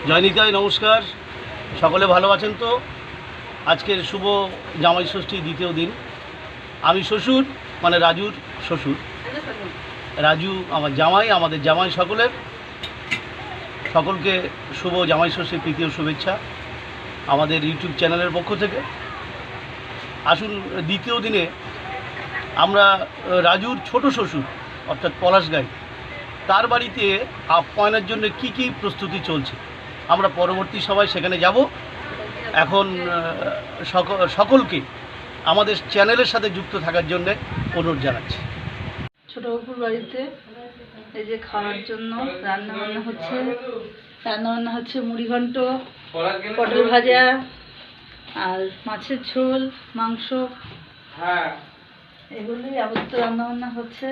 জয় নিতাই, নমস্কার। সকলে ভালো আছেন তো? আজকের শুভ জামাই ষষ্ঠীর দ্বিতীয় দিন। আমি শ্বশুর, মানে রাজুর শ্বশুর। রাজু আমার জামাই, আমাদের জামাই সকলকে শুভ জামাই ষষ্ঠীর তৃতীয় শুভেচ্ছা আমাদের ইউটিউব চ্যানেলের পক্ষ থেকে। আসুন, দ্বিতীয় দিনে আমরা রাজুর ছোট শ্বশুর অর্থাৎ পলাশগাই তার বাড়িতে আপ্যায়নের জন্য কি কি প্রস্তুতি চলছে আমরা পরবর্তী সময় সেখানে যাব। এখন সকলকে আমাদের চ্যানেলের সাথে যুক্ত থাকার জন্য অনুরোধ জানাচ্ছি। ছোট বাবুর বাড়িতে এই যে খাওয়ার জন্য রান্না হচ্ছে মুড়িঘণ্ট, পটল ভাজা আর মাছের ঝোল, মাংস, এগুলোই আপাতত রান্নাবান্না হচ্ছে।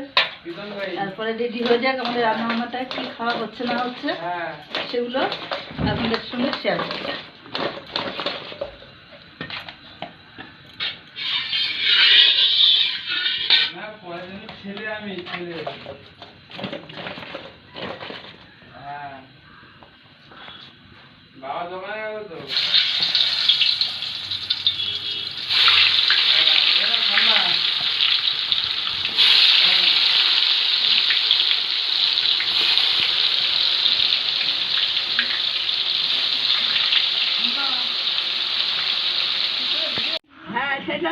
তারপরে রেডি হয়ে যাক আমাদের রান্নাবান্নাটা, কি খাওয়া হচ্ছে না হচ্ছে সেগুলো আপনাদের সঙ্গে শেয়ার করব। বাবা দোকানে গেল তো। হ্যাঁ, সেটা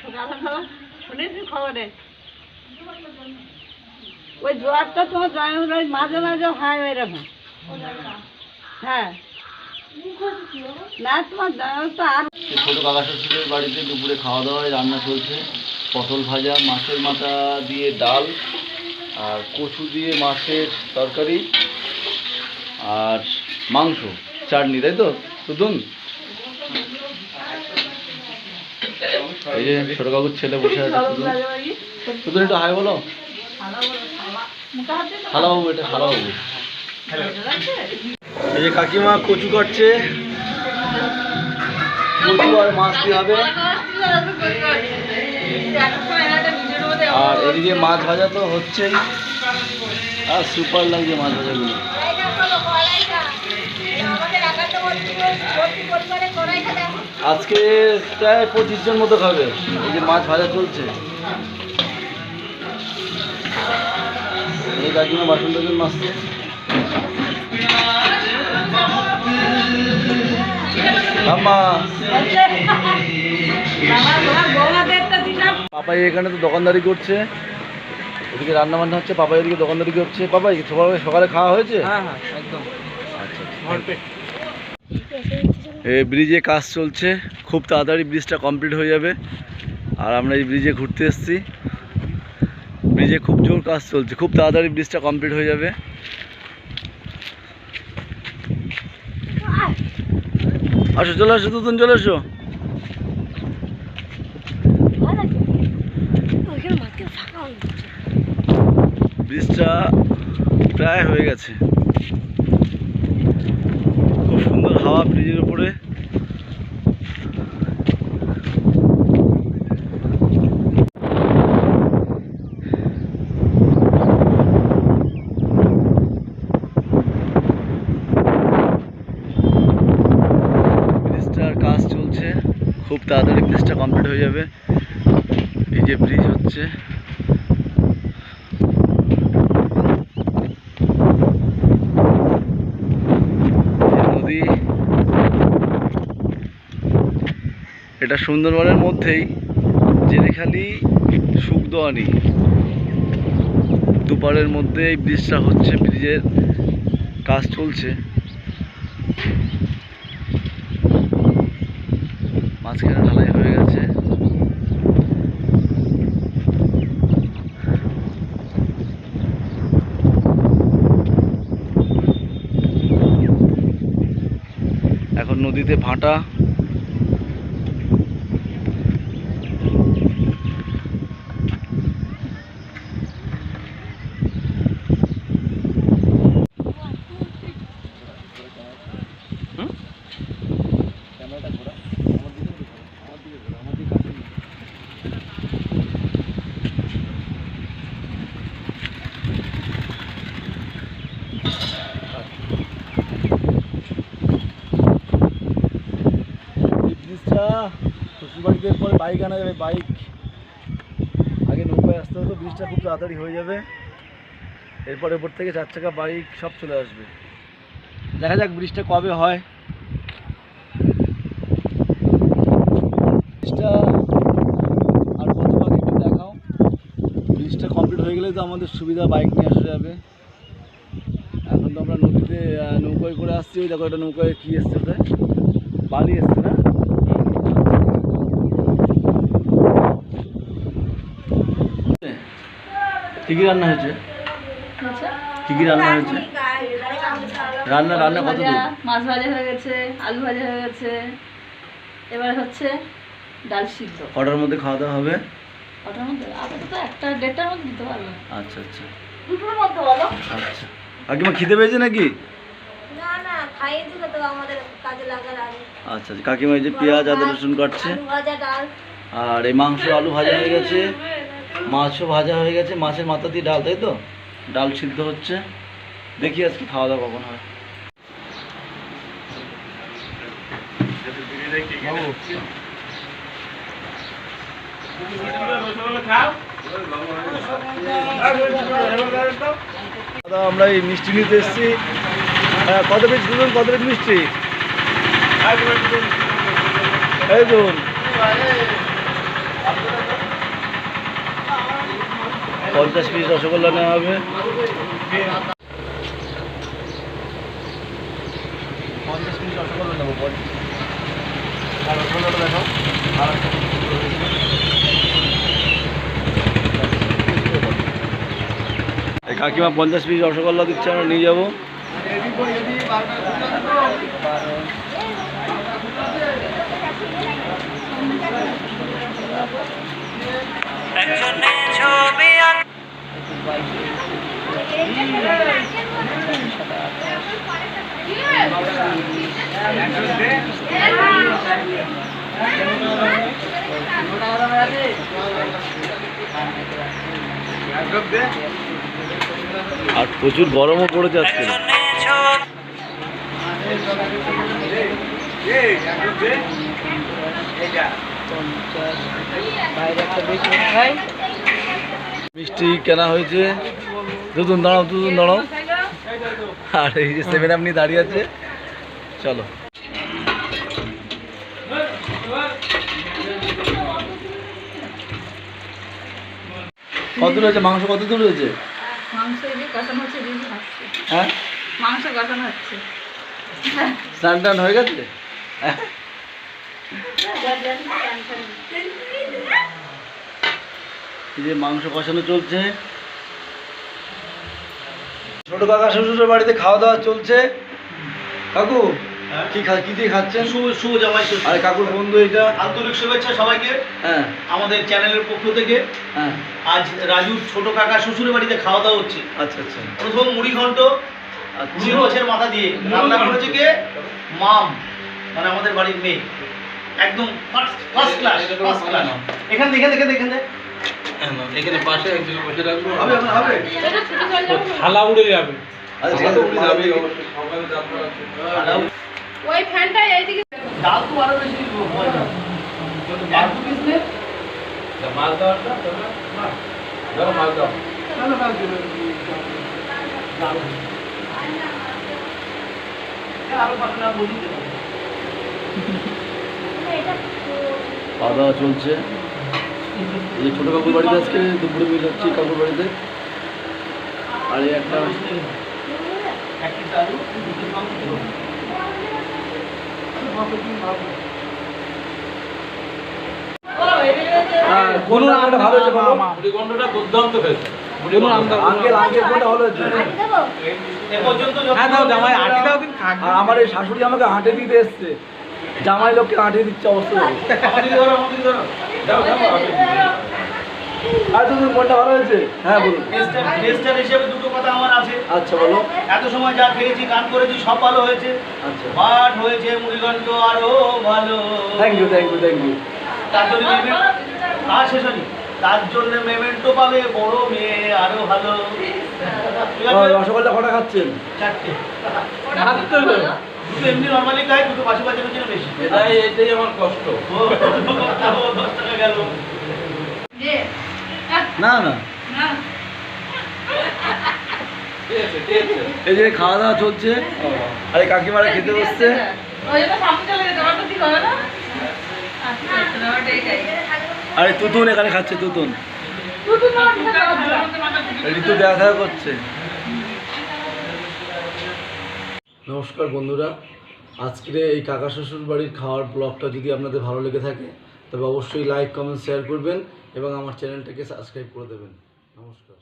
সকালবেলা শুনেছি খবরে। ওই জোয়ারটা তোমার জয়নগর মাঝে মাঝে হয় এরকম। হ্যাঁ, না তোমার জয়নগর তো আর ছোটো কাকা শ্বশুরের বাড়িতে দুপুরে খাওয়া দাওয়ায় রান্না চলছে। পটল ভাজা, মাছের মাথা দিয়ে ডাল, আর কচু দিয়ে মাছের তরকারি, আর মাংস, চাটনি, তাই তো সুদুন? এই যে ছোটো কাকুর ছেলে বসে আছে সুদুন। সুদুন একটু হাই বলো। হ্যালো বাবু, এটা হ্যালো বাবু। এই যে কাকিমা কচু কাটছে, কচু আর মাছ দিয়ে হবে। আর এদিকে মাছ ভাজা তো হচ্ছেই, আর সুপার লাগছে মাছ ভাজাগুলো। আজকে প্রায় 25 জন মতো খাবে। এই যে মাছ ভাজা চলছে। এই কাকিমা বাসন টাসন মাজছে। পাপাই এখানে তো দোকানদারি করছে, ওদিকে রান্না বান্না হচ্ছে, পাপাই ওদিকে দোকানদারি করছে। পাপাই সকালে খাওয়া হয়েছে? একদম। আচ্ছা, এই ব্রিজে কাজ চলছে, খুব তাড়াতাড়ি ব্রিজটা কমপ্লিট হয়ে যাবে। আর আমরা এই ব্রিজে ঘুরতে এসেছি। ব্রিজে খুব জোর কাজ চলছে, খুব তাড়াতাড়ি ব্রিজটা কমপ্লিট হয়ে যাবে। আসো, চলে আসো দুজন, চলে আসো। ব্রিজটা প্রায় হয়ে গেছে। খুব সুন্দর হাওয়া ব্রিজের উপরে। ব্রিজটার কাজ চলছে, খুব তাড়াতাড়ি ব্রিজটা কমপ্লিট হয়ে যাবে। এই যে ব্রিজ হচ্ছে, নদী। এটা সুন্দরবনের মধ্যেই জেনেখালি সুখদোয়ানি দুপারের মধ্যে এই ব্রিজটা হচ্ছে, ব্রিজের কাজ চলছে। মাঝখানে ঢালাই হয়ে গেছে। এখন নদীতে ভাটা। ক্যামেরাটা ঘোরা, আমার দিকে ঘোরা, আমার দিকে কাছে। শ্বশুরবাড়িতে পরে বাইক আনা যাবে। বাইক আগে নৌকায় আসতে হতো, ব্রিজটা খুব তাড়াতাড়ি হয়ে যাবে। এরপর এরপর থেকে 4 চাকা বাইক সব চলে আসবে। দেখা যাক ব্রিজটা কবে হয়। ব্রিজটা আর কত ভাগ একটু দেখাও। ব্রিজটা কমপ্লিট হয়ে গেলে তো আমাদের সুবিধা, বাইক নিয়ে আসা যাবে। এখন তো আমরা নদীতে নৌকায় করে আসছি। ওই দেখো, একটা নৌকায় কী এসছে, ওটা বালি এসছে না? কী কী রান্না হয়েছে? কী কী রান্না হয়েছে? রান্না রান্না কত দূর? মাছ ভাজা হয়ে গেছে, আলু ভাজা হয়ে গেছে, এবার হচ্ছে ডাল সিদ্ধ। কটার মধ্যে খাওয়া দাওয়া হবে? ওটার মধ্যে আপাতত 1-1:30টার মধ্যে দিতে পারবো। আচ্ছা আচ্ছা দুটোর মধ্যে বলো। আচ্ছা, কাকিমা খিদে পেয়েছে নাকি? না না, খাইয়ে দিলে তো আমাদের কাজে লাগার আগে। আচ্ছা আচ্ছা, কাকিমা এই যে পেঁয়াজ আদা রসুন কাটছে। আলু ভাজা, ডাল। আর এই মাংস আলু ভাজা হয়ে গেছে, মাছও ভাজা হয়ে গেছে, মাছের মাথা দিয়ে ডাল, তাই তো? ডাল সিদ্ধ হচ্ছে। দেখি আজকে খাওয়া দাওয়া কখন হয়। দাদা, আমরা এই মিষ্টি নিতে এসেছি। কত পিস দুজন, কত পিস মিষ্টি? এই ধরুন 50 পিস রসগোল্লা নেওয়া হবে। 50 পিস রসগোল্লা নেবো। আর রসগোল্লাটা দেখাও। এই কাকিমা 50 পিস রসগোল্লা দিচ্ছে, আমরা নিয়ে যাবো। আর প্রচুর গরমও পড়েছে আজকে। মিষ্টি কেনা হয়েছে। দুদিন দাঁড়াও, দুদিন দাঁড়াও। আর এই যে 7 আপনি দাঁড়িয়ে আছে। চলো, কত দূর হয়েছে মাংস? কত দূর হয়েছে মাংস? এই যে কষানো হচ্ছে, দিদি হাসছে। হ্যাঁ, মাংস কষানো হচ্ছে। স্নান টান হয়ে গেছে? এই যে মাংস কষানো চলছে। ছোট কাকা শ্বশুরের বাড়িতে খাওয়া দাওয়া চলছে। কাকু কি দিয়ে খাচ্ছেন? শুভ জামাই ষষ্ঠী। আর কাকুর বন্ধু এটা। আন্তরিক শুভেচ্ছা সবাইকে। হ্যাঁ আমাদের চ্যানেলের পক্ষ থেকে হ্যাঁ। আজ রাজুর ছোট কাকা শ্বশুরের বাড়িতে খাওয়া দাওয়া হচ্ছে। আচ্ছা আচ্ছা। প্রথম মুড়ি ঘন্ট চিংড়ি মাছের মাথা দিয়ে রান্না করেছে কে? মাম, মানে আমাদের বাড়ির মেয়ে। একদম ফার্স্ট ক্লাস। এখানে এখানে পাশে একজন বসে রাখবো। হবে হবে। থালা উড়ে যাবে। আচ্ছা ঠিক আছে, উড়ে যাবে। ওই ফ্যানটা এইদিকে। ডাল তো আরো বেশি হয় না। এক দু পিস নে। মাল দেওয়াটা ধরো, মাল দাও। খাওয়া দাওয়া চলছে। এই ছোটো কাকুর বাড়িতে আজকে দুপুরে মিল হচ্ছে কাকুর বাড়িতে। আর এই একটা কোনো রান্নাটা ভালো হয়েছে বাবা। মুড়ি ঘন্টটা দুর্দান্ত হয়েছে। আঙ্কেল কোনটা ভালো হয়েছে? এ পর্যন্ত হ্যাঁ দাও, জামাই আটি দাও, কিন্তু আর আমার এই শাশুড়ি আমাকে হাঁটে দিতে এসছে। জামাই লোককে হাঁটে দিচ্ছে অবস্থা। আর দুদিন কোনটা ভালো হয়েছে? হ্যাঁ বলুন। টেস্টার হিসেবে দুটো কথা আমার আছে। আচ্ছা বলো। এত সময় যা খেয়েছি, গান করেছি, সব ভালো হয়েছে। আচ্ছা, বাট হয়েছে মুড়িঘণ্ট আরো ভালো। Thank you thank you thank you. তার জন্য আর শেষ হয়নি। তার জন্য মেমেন্টো পাবে বড় মেয়ে আরো ভালো। ঠিক আছে? রসগোল্লা কটা খাচ্ছেন? 4টে। দুটো এমনি নর্মালি খায়, দুটো পাশে বাজানোর জন্য বেশি। এটাই আমার কষ্ট। ও 10 টাকা গেল। না না, না এই যে খাওয়া দাওয়া চলছে, আর এই কাকিমারা খেতে বসছে। ওই জন্য সামনে চলে যেতে আমার তো ঠিক হবে না। আচ্ছা আচ্ছা, ওটাই খাই। আর এই তুতুন এখানে খাচ্ছে, তুতুন দুটো না ঋতু দেখা করছে। নমস্কার বন্ধুরা, আজকের এই কাকা শ্বশুর বাড়ির খাওয়ার ব্লগটা যদি আপনাদের ভালো লেগে থাকে তবে অবশ্যই লাইক, কমেন্ট, শেয়ার করবেন এবং আমার চ্যানেলটাকে সাবস্ক্রাইব করে দেবেন। নমস্কার।